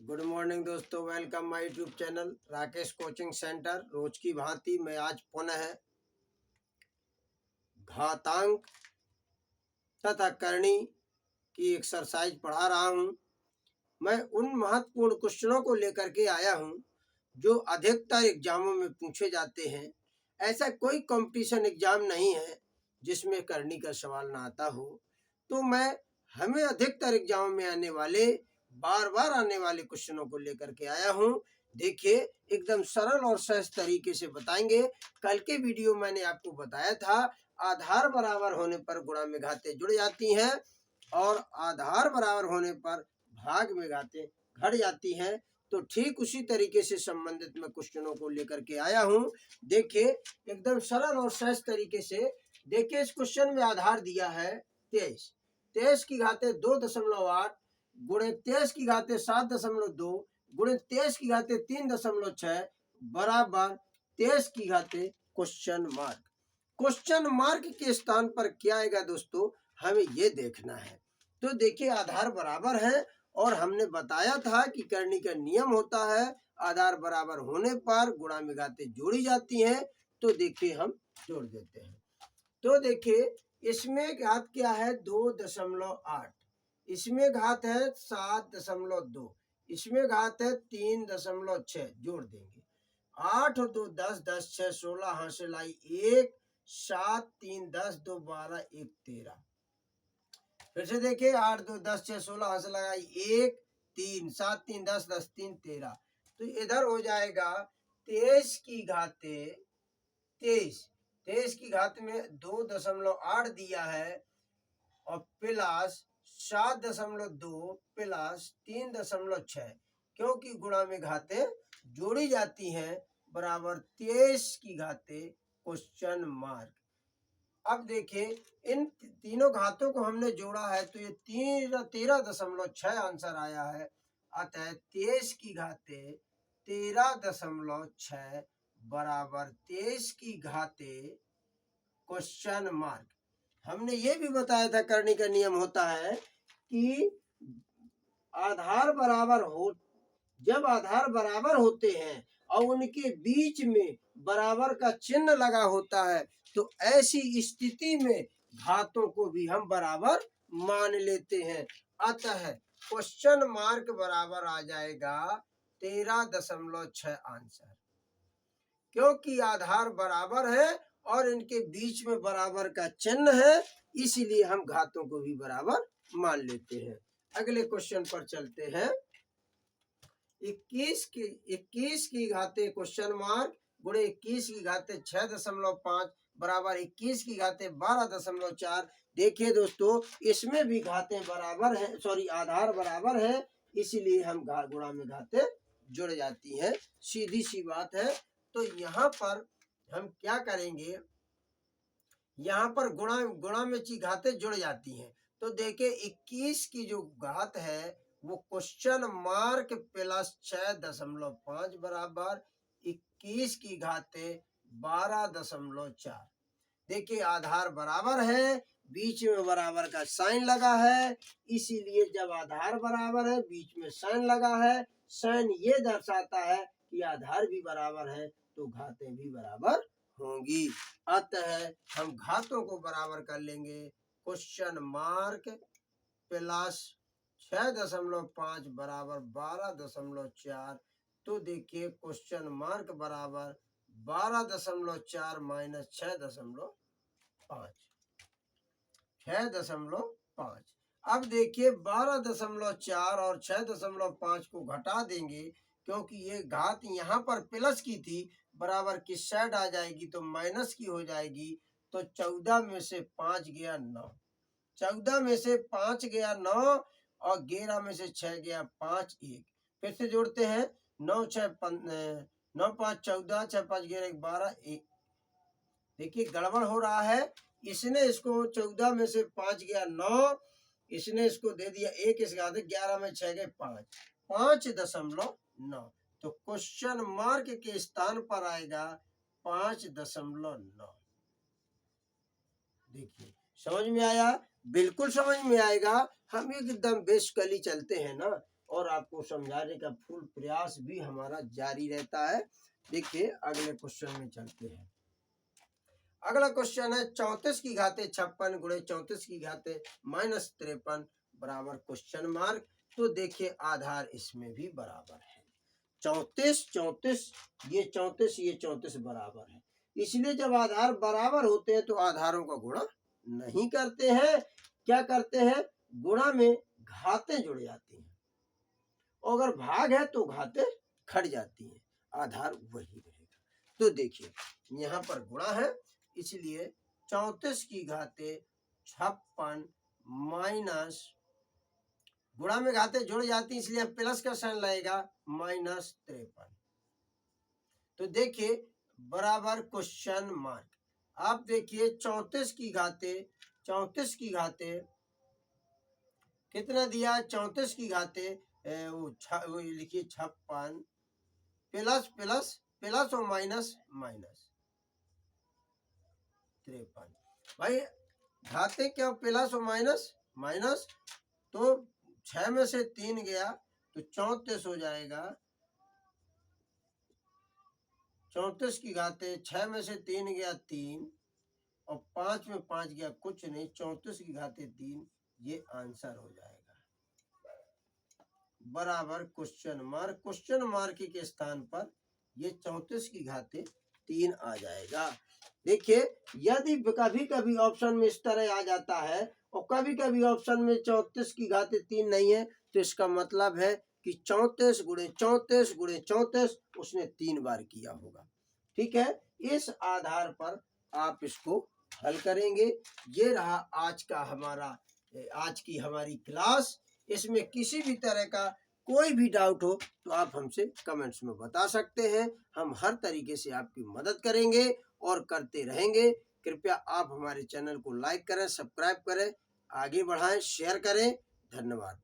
Good morning दोस्तों, welcome my YouTube channel Rakesh coaching centre. रोज की भांति मैं आज पुनः घातांक तथा करणी की एक्सरसाइज पढ़ा रहा हूं। मैं उन महत्वपूर्ण क्वेश्चनों को लेकर के आया हूं जो अधिकतर एग्जामों में पूछे जाते हैं। ऐसा कोई कंपटीशन एग्जाम नहीं है जिसमें करणी का सवाल ना आता हो। तो मैं हमें अधिकतर एग्जाम में आने वाले बार बार आने वाले क्वेश्चनों को लेकर के आया हूं। देखिए, एकदम सरल और सहज तरीके से बताएंगे। कल के वीडियो मैंने आपको बताया था आधार बराबर होने पर गुणा में घातें जुड़ जाती हैं और आधार बराबर होने पर भाग में घातें घट जाती हैं। तो ठीक उसी तरीके से संबंधित मैं क्वेश्चनों को लेकर के आया हूं। देखिए, एकदम सरल और सहज तरीके से देखिए, इस क्वेश्चन में आधार दिया है 23। 23 की घातें 2.8 गुणे 23 की घातें 7.2 गुणे 23 की घातें 3.6 बराबर 23 की घातें क्वेश्चन मार्क। क्वेश्चन मार्क के स्थान पर क्या आएगा दोस्तों, हमें ये देखना है। तो देखिए, आधार बराबर है और हमने बताया था कि करनी का नियम होता है आधार बराबर होने पर गुणा में घातें जोड़ी जाती हैं। तो देखिए, हम जोड़ देते हैं। तो देखिए, इसमें घात क्या है 2.8, इसमें घात है 7.2, इसमें घात है 3.6। जोड़ देंगे 8 और 2 10, 10 6 16, हासिल आई 1, 7 3 10, 2 12, 1 13। फिर से देखिए, 8 2 10 6 16, हासिल आई 1 3, 7 3 10, 10 3 13। तो इधर हो जाएगा 23 की घाते 23। 23 की घात में 2.8 दिया है और प्लस 7.2 प्लस 3.6, क्योंकि गुणा में घातें जोड़ी जाती हैं बराबर 23 की घातें क्वेश्चन मार्क। अब देखिए, इन तीनों घातों को हमने जोड़ा है तो ये 13.6 आंसर आया है। अतः 23 की घातें 13.6 बराबर 23 की घातें क्वेश्चन मार्क। हमने ये भी बताया था करनी का नियम होता है कि आधार बराबर हो, जब आधार बराबर होते हैं और उनके बीच में बराबर का चिन्ह लगा होता है तो ऐसी स्थिति में घातों को भी हम बराबर मान लेते हैं। अतः क्वेश्चन मार्क बराबर आ जाएगा 13.6 आंसर, क्योंकि आधार बराबर है और इनके बीच में बराबर का चिन्ह है, इसीलिए हम घातों को भी बराबर मान लेते हैं। अगले क्वेश्चन पर चलते हैं। 21 की घातें क्वेश्चन मार्क गुणे 21 की घातें 6.5 बराबर 21 की घातें 12.4। देखिए दोस्तों, इसमें भी घातें बराबर है, सॉरी आधार बराबर है, इसीलिए हम गुणा में घातें जुड़ जाती हैं। सीधी सी बात है। तो यहाँ पर हम क्या करेंगे, यहाँ पर गुणा में घातें जुड़ जाती हैं। तो देखिए, 21 की जो घात है वो क्वेश्चन मार्क प्लस 6.5 बराबर 21 की घातें 12.4। देखिए, आधार बराबर है, बीच में बराबर का साइन लगा है, इसीलिए जब आधार बराबर है बीच में साइन लगा है, साइन ये दर्शाता है कि आधार भी बराबर है तो घातें भी बराबर होंगी। अतः हम घातों को बराबर कर लेंगे। क्वेश्चन मार्क प्लस 6.5 बराबर 12.4। तो देखिए, क्वेश्चन मार्क बराबर 12.4 माइनस 6.5, 6.5। अब देखिए, 12.4 और 6.5 को घटा देंगे, क्योंकि ये घात यहाँ पर प्लस की थी, बराबर किस साइड आ जाएगी तो माइनस की हो जाएगी। तो 14 में से 5 गया 9, 14 में से 5 गया 9 और 11 में से 6 गया 5 1। फिर से जोड़ते हैं, 9 5 14, 6 5 11 12 1। देखिए, गड़बड़ हो रहा है। इसने इसको 14 में से 5 गया 9, इसने इसको दे दिया 1, इसके आगे 11 में 6 गए 5, 5.9। तो क्वेश्चन मार्क के स्थान पर आएगा 5.9। देखिए, समझ में आया? बिल्कुल समझ में आएगा। हम एकदम बेसिकली चलते हैं ना, और आपको समझाने का फुल प्रयास भी हमारा जारी रहता है। देखिए अगले क्वेश्चन में चलते हैं। अगला क्वेश्चन है 34 की घाते 56 गुणे 34 की घाते -53 बराबर क्वेश्चन मार्क। तो देखिए आधार इसमें भी बराबर है। 34 34 ये 34 ये 34 बराबर है, इसलिए जब आधार बराबर होते हैं तो आधारों का गुणा नहीं करते हैं। क्या करते हैं? गुणा में घातें जुड़ जाती हैं, और अगर भाग है तो घातें घट जाती हैं, आधार वही रहेगा। तो देखिए यहाँ पर गुणा है, इसलिए 34 की घाते 56 माइनस, गुणा में घातें जुड़ जाती हैं इसलिए प्लस का साइन लगेगा -53। तो देखिए बराबर क्वेश्चन मार्क। आप देखिए 34 की घाते कितना दिया? 34 की घाते वो लिखिए 56 प्लस प्लस प्लस और माइनस माइनस 53। भाई घाते क्या? प्लस और माइनस माइनस, तो 6 में से 3 गया तो 34 हो जाएगा। 34 की घाते 6 में से 3 गया 3, और 5 में 5 गया कुछ नहीं, 34 की घाते 3, ये आंसर हो जाएगा बराबर क्वेश्चन मार्क। क्वेश्चन मार्क के स्थान पर ये 34 की घाते 3 आ जाएगा। देखिए यदि कभी कभी ऑप्शन में इस तरह आ जाता है और कभी कभी ऑप्शन में 34 की घाते 3 नहीं है, तो इसका मतलब है कि 34 गुणे 34 गुणे 34 उसने 3 बार किया होगा। ठीक है, इस आधार पर आप इसको हल करेंगे। ये रहा आज की हमारी क्लास। इसमें किसी भी तरह का कोई भी डाउट हो तो आप हमसे कमेंट्स में बता सकते हैं। हम हर तरीके से आपकी मदद करेंगे और करते रहेंगे। कृपया आप हमारे चैनल को लाइक करें, सब्सक्राइब करें, आगे बढ़ाएं, शेयर करें। धन्यवाद।